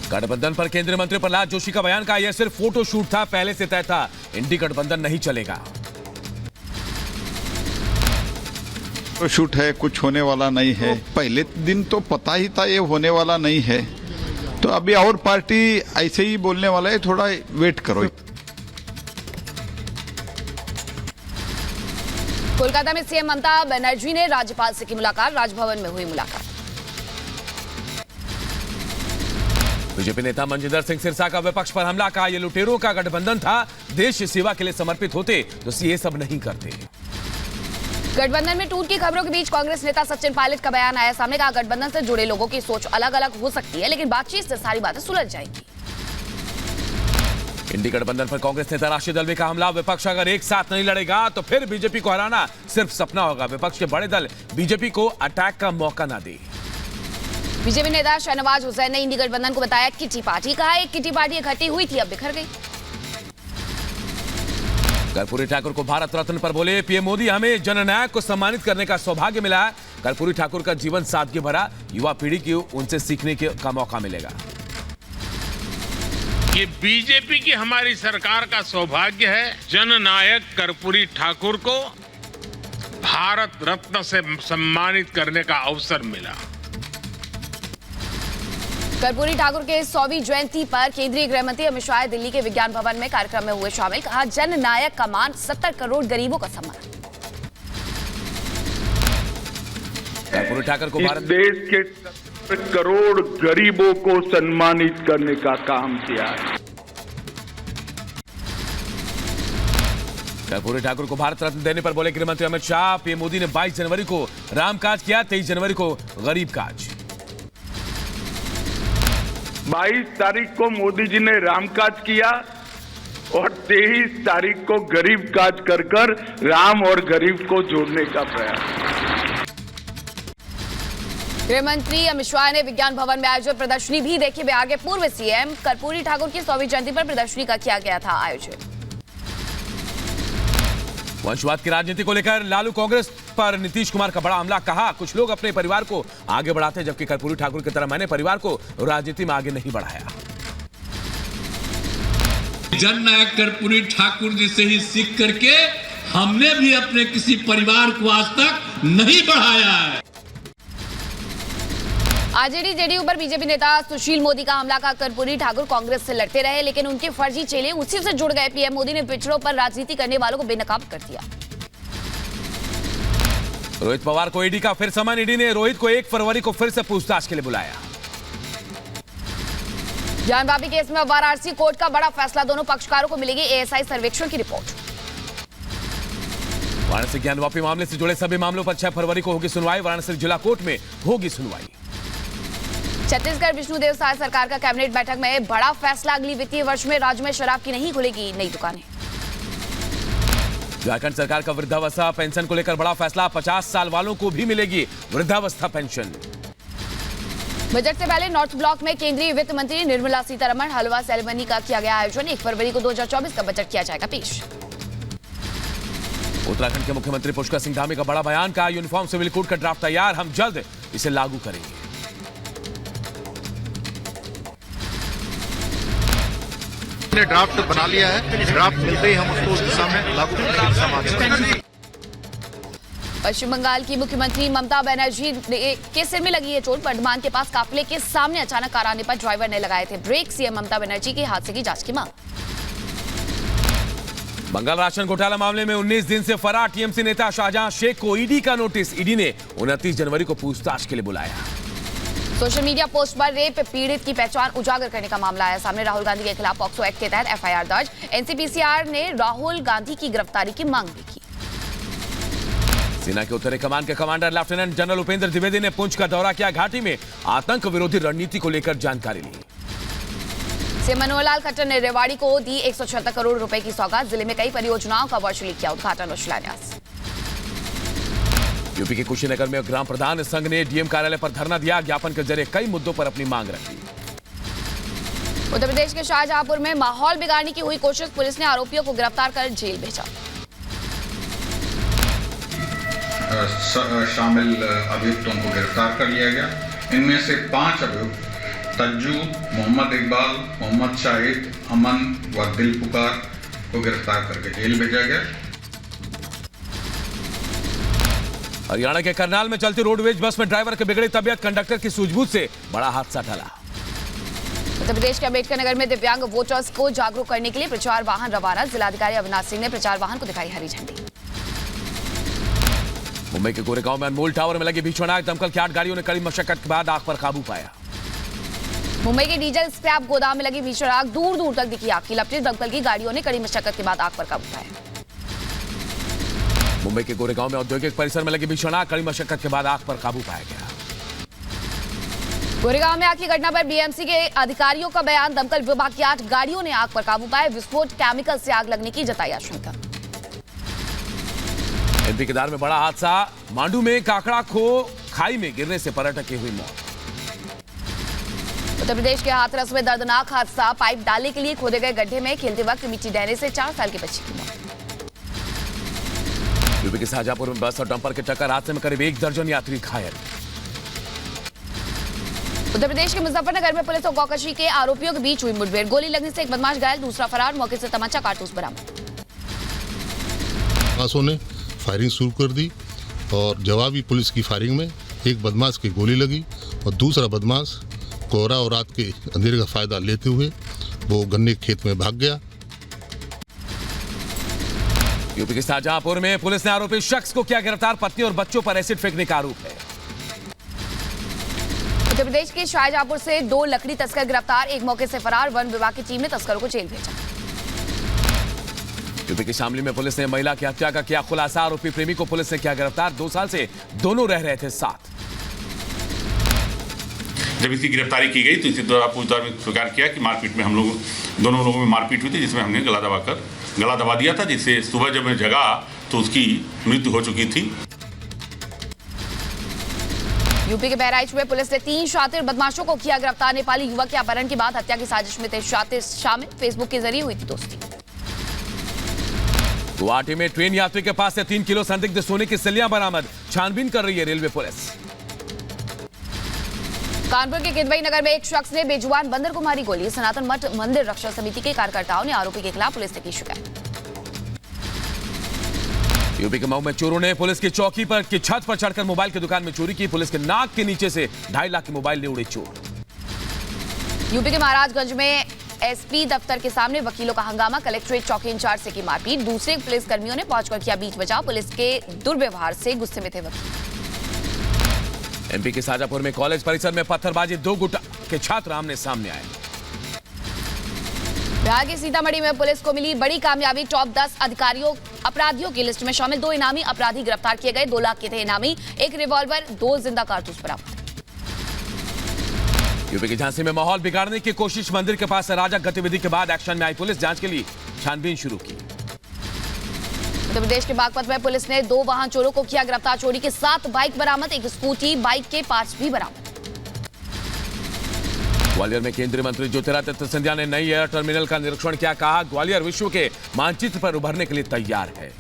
गठबंधन पर केंद्रीय मंत्री प्रहलाद जोशी का बयान का यह सिर्फ फोटो शूट था, पहले से तय था, इंडी गठबंधन नहीं चलेगा। फोटो शूट है, कुछ होने वाला नहीं है। पहले दिन तो पता ही था ये होने वाला नहीं है, तो अभी और पार्टी ऐसे ही बोलने वाला है, थोड़ा वेट करो। कोलकाता में सीएम ममता बनर्जी ने राज्यपाल से की मुलाकात, राजभवन में हुई मुलाकात। बीजेपी नेता मनजिंदर सिंह सिरसा का विपक्ष पर हमला, कहा यह लुटेरों का गठबंधन था, देश सेवा के लिए समर्पित होते तो ये सब नहीं करते। गठबंधन में टूट की खबरों के बीच कांग्रेस नेता सचिन पायलट का बयान आया सामने, कहा गठबंधन से जुड़े लोगों की सोच अलग अलग हो सकती है, लेकिन बातचीत से सारी बातें सुलझ जाएंगी। इंडी गठबंधन पर कांग्रेस नेता राशिद अल्वी का हमला, विपक्ष अगर एक साथ नहीं लड़ेगा तो फिर बीजेपी को हराना सिर्फ सपना होगा, विपक्ष के बड़े दल बीजेपी को अटैक का मौका ना दे। बीजेपी नेता शहनवाज हुसैन ने इंडी गठबंधन को बताया किटी पार्टी, कहा एक किटी पार्टी इकट्ठी हुई थी, अब बिखर गई। कर्पूरी ठाकुर को भारत रत्न पर बोले पीएम मोदी, हमें जननायक को सम्मानित करने का सौभाग्य मिला है। कर्पूरी ठाकुर का जीवन सादगी भरा, युवा पीढ़ी की उनसे सीखने का मौका मिलेगा। ये बीजेपी की हमारी सरकार का सौभाग्य है, जननायक कर्पूरी ठाकुर को भारत रत्न से सम्मानित करने का अवसर मिला। कर्पूरी ठाकुर के 100वीं जयंती पर केंद्रीय गृह मंत्री अमित शाह दिल्ली के विज्ञान भवन में कार्यक्रम में हुए शामिल, कहा जननायक का मान 70 करोड़ गरीबों का सम्मान। कर्पूरी ठाकुर को भारत देश के 70 करोड़ गरीबों को सम्मानित करने का काम किया है। कर्पूरी ठाकुर को भारत रत्न देने पर बोले गृह मंत्री अमित शाह, पीएम मोदी ने 22 जनवरी को रामकाज किया, 23 जनवरी को गरीब काज। 22 तारीख को मोदी जी ने रामकाज किया और 23 तारीख को गरीब काज कर राम और गरीब को जोड़ने का प्रयास। गृह मंत्री अमित शाह ने विज्ञान भवन में आयोजित प्रदर्शनी भी देखी। बिहार के पूर्व सीएम कर्पूरी ठाकुर की 100वीं जयंती पर प्रदर्शनी का किया गया था आयोजन। वंशवाद की राजनीति को लेकर लालू कांग्रेस पर नीतीश कुमार का बड़ा हमला, कहा कुछ लोग अपने परिवार को आगे बढ़ाते हैं, जबकि कर्पूरी ठाकुर की तरह मैंने परिवार को राजनीति में आगे नहीं बढ़ाया। जननायक कर्पूरी ठाकुर जी से ही सीख करके हमने भी अपने किसी परिवार को आज तक नहीं बढ़ाया है। आरजेडी जेडीयू पर बीजेपी नेता सुशील मोदी का हमला, का कर्पूरी ठाकुर कांग्रेस से लड़ते रहे, लेकिन उनके फर्जी चेले उसी से जुड़ गए। पीएम मोदी ने पिछड़ों पर राजनीति करने वालों को बेनकाब कर दिया। रोहित पवार को ईडी का फिर समन, ईडी ने रोहित को 1 फरवरी को फिर से पूछताछ के लिए बुलाया। जान बाबी केस में वाराणसी कोर्ट का बड़ा फैसला, दोनों पक्षकारों को मिलेगी एएसआई सर्वेक्षण की रिपोर्ट। वाराणसी ज्ञानवापी मामले से जुड़े सभी मामलों पर 6 फरवरी को होगी सुनवाई, वाराणसी जिला कोर्ट में होगी सुनवाई। छत्तीसगढ़ विष्णुदेव साय सरकार का कैबिनेट बैठक में बड़ा फैसला, अगली वित्तीय वर्ष में राज्य में शराब की नहीं खुलेगी नई दुकानें। झारखंड सरकार का वृद्धावस्था पेंशन को लेकर बड़ा फैसला, 50 साल वालों को भी मिलेगी वृद्धावस्था पेंशन। बजट से पहले नॉर्थ ब्लॉक में केंद्रीय वित्त मंत्री निर्मला सीतारमण हलवा सेरेमनी का किया गया आयोजन, 1 फरवरी को 2024 का बजट किया जाएगा पेश। उत्तराखंड के मुख्यमंत्री पुष्कर सिंह धामी का बड़ा बयान, कहा यूनिफॉर्म सिविल कोड का ड्राफ्ट तैयार, हम जल्द इसे लागू करेंगे। ने ड्राफ्ट बना लिया है, ड्राफ्ट मिलते ही हम उसको उस दिशा में लागू करेंगे। पश्चिम बंगाल की मुख्यमंत्री ममता बनर्जी के सिर में लगी है चोट, बर्धमान के पास काफिले के सामने अचानक कार आने पर ड्राइवर ने लगाए थे ब्रेक, सीएम ममता बनर्जी के हादसे की जांच की मांग। बंगाल राशन घोटाला मामले में 19 दिन से फरार टीएमसी नेता शाहजहां शेख को ईडी का नोटिस, ईडी ने 29 जनवरी को पूछताछ के लिए बुलाया। सोशल मीडिया पोस्ट पर रेप पीड़ित की पहचान उजागर करने का मामला आया सामने, राहुल गांधी के खिलाफ पॉक्सो एक्ट के तहत एफआईआर दर्ज, एनसीपीसीआर ने राहुल गांधी की गिरफ्तारी की मांग भी की। सेना के उत्तरी कमान के commander lieutenant general Upendra Dwivedi ने पुंछ का दौरा किया, घाटी में आतंक विरोधी रणनीति को लेकर जानकारी ली। सीएम मनोहर लाल खट्टर ने रेवाड़ी को दी 176 करोड़ रुपए की सौगात, जिले में कई परियोजनाओं का वर्चुअली किया उद्घाटन और शिलान्यास। यूपी के कुशीनगर में ग्राम प्रधान संघ ने डीएम कार्यालय पर धरना दिया, ज्ञापन के जरिए कई मुद्दों पर अपनी मांग रखी। उत्तर प्रदेश के शाहजहांपुर में माहौल बिगाड़ने की हुई कोशिश, पुलिस ने आरोपियों को गिरफ्तार कर जेल भेजा। शामिल अभियुक्तों को गिरफ्तार कर लिया गया। इनमें से 5 अभियुक्त तज्जू, मोहम्मद इकबाल, मोहम्मद शाहिद, अमन व दिल पुकार को गिरफ्तार करके जेल भेजा गया। हरियाणा के करनाल में चलती रोडवेज बस में ड्राइवर की बिगड़ी तबीयत, कंडक्टर की सूझबूझ से बड़ा हादसा टला। उत्तर प्रदेश के अम्बेडकर नगर में दिव्यांग वोटर्स को जागरूक करने के लिए प्रचार वाहन रवाना। जिलाधिकारी अविनाश सिंह ने प्रचार वाहन को दिखाई हरी झंडी। मुंबई के गोरेगांव में अनमोल टावर में लगी भीषण आग, दमकल की 8 गाड़ियों ने कड़ी मशक्कत के बाद आग पर काबू पाया। मुंबई के डीजल स्क्रैप गोदाम में लगी भीषण आग, दूर दूर तक दिखी आग की लपटें, दमकल की गाड़ियों ने कड़ी मशक्कत के बाद आग पर काबू पाया। मुंबई के गोरेगांव में औद्योगिक परिसर में लगी भीषण आग, कड़ी मशक्कत के बाद आग पर काबू पाया गया। गोरेगांव में आग की घटना पर बीएमसी के अधिकारियों का बयान, दमकल विभाग की 8 गाड़ियों ने आग पर काबू पाया। विस्फोट केमिकल से आग लगने की जताई आशंका। एमपी केदार में बड़ा हादसा, मांडू में काकड़ा खो खाई में गिरने से पर्यटक की हुई मौत। उत्तर प्रदेश के हाथरस में दर्दनाक हादसा, पाइप डालने के लिए खोदे गए गड्ढे में खेलते वक्त मिट्टी डहने से 4 साल के बच्चे की मौत। यूपी के शाहजहांपुर में बस और डंपर के टक्कर, हादसे में करीब 1 दर्जन यात्री घायल। उत्तर प्रदेश के मुजफ्फरनगर में पुलिस और गौकशी के आरोपियों के बीच हुई मुठभेड़, गोली लगने से एक बदमाश घायल, दूसरा फरार, मौके से तमंचा कारतूस बरामद। बदमाशों ने फायरिंग शुरू कर दी और जवाबी पुलिस की फायरिंग में एक बदमाश की गोली लगी और दूसरा बदमाश कोहरा और रात के अंधेरे का फायदा लेते हुए वो गन्ने के खेत में भाग गया। यूपी के शाहजहांपुर में पुलिस ने आरोपी शख्स को किया गिरफ्तार, पत्नी और बच्चों पर एसिड फेंकने का आरोप है। उत्तर प्रदेश के शाहजहांपुर से 2 लकड़ी तस्कर गिरफ्तार, एक मौके से फरार, वन विभाग की टीम ने तस्करों को जेल भेजा। यूपी के शामली में पुलिस ने महिला की हत्या का किया खुलासा, आरोपी प्रेमी को पुलिस ने किया गिरफ्तार, 2 साल से दोनों रह रहे थे साथ। जब इसकी गिरफ्तारी की गई तो इसी दौरान पूछताछ में स्वीकार किया कि मारपीट में दोनों लोगों में मारपीट हुई थी, जिसमें हमने गला दबा दिया था, जिससे सुबह जब मैं जगा तो उसकी मृत्यु हो चुकी थी। यूपी के बहराइच में पुलिस ने 3 शातिर बदमाशों को किया गिरफ्तार, नेपाली युवक के अपहरण के बाद हत्या की साजिश में थे शातिर शामिल, फेसबुक के जरिए हुई थी दोस्ती। गुवाहाटी में ट्रेन यात्री के पास से 3 किलो संदिग्ध सोने की सिल्लियां बरामद, छानबीन कर रही है रेलवे पुलिस। कानपुर के किदवई नगर में एक शख्स ने बेजुबान बंदर को मारी गोली, सनातन मठ मंदिर रक्षा समिति के कार्यकर्ताओं ने आरोपी के खिलाफ पुलिस से की शिकायत। यूपी के मऊ में चोरों ने पुलिस की चौकी पर की छत पर चढ़कर मोबाइल की दुकान में चोरी की, पुलिस के नाक के नीचे से 2.5 लाख के मोबाइल ले उड़े चोर। यूपी के महाराजगंज में एसपी दफ्तर के सामने वकीलों का हंगामा, कलेक्ट्रेट चौकी इंचार्ज से की मारपीट, दूसरे पुलिस कर्मियों ने पहुंचकर किया बीच बचाव, पुलिस के दुर्व्यवहार से गुस्से में थे वकील। एमपी के शाहजहांपुर में कॉलेज परिसर में पत्थरबाजी, 2 गुट के छात्र आमने सामने आए। बिहार के सीतामढ़ी में पुलिस को मिली बड़ी कामयाबी, टॉप 10 अपराधियों की लिस्ट में शामिल 2 इनामी अपराधी गिरफ्तार किए गए, 2 लाख के थे इनामी, 1 रिवॉल्वर, 2 जिंदा कारतूस बरामद। यूपी की झांसी में माहौल बिगाड़ने की कोशिश, मंदिर के पास अराजक गतिविधि के बाद एक्शन में आई पुलिस, जांच के लिए छानबीन शुरू की। उत्तर प्रदेश के बागपत में पुलिस ने 2 वाहन चोरों को किया गिरफ्तार, चोरी के 7 बाइक बरामद, 1 स्कूटी, बाइक के पार्ट्स भी बरामद। ग्वालियर में केंद्रीय मंत्री ज्योतिरादित्य सिंधिया ने नई एयर टर्मिनल का निरीक्षण किया, कहा ग्वालियर विश्व के मानचित्र पर उभरने के लिए तैयार है।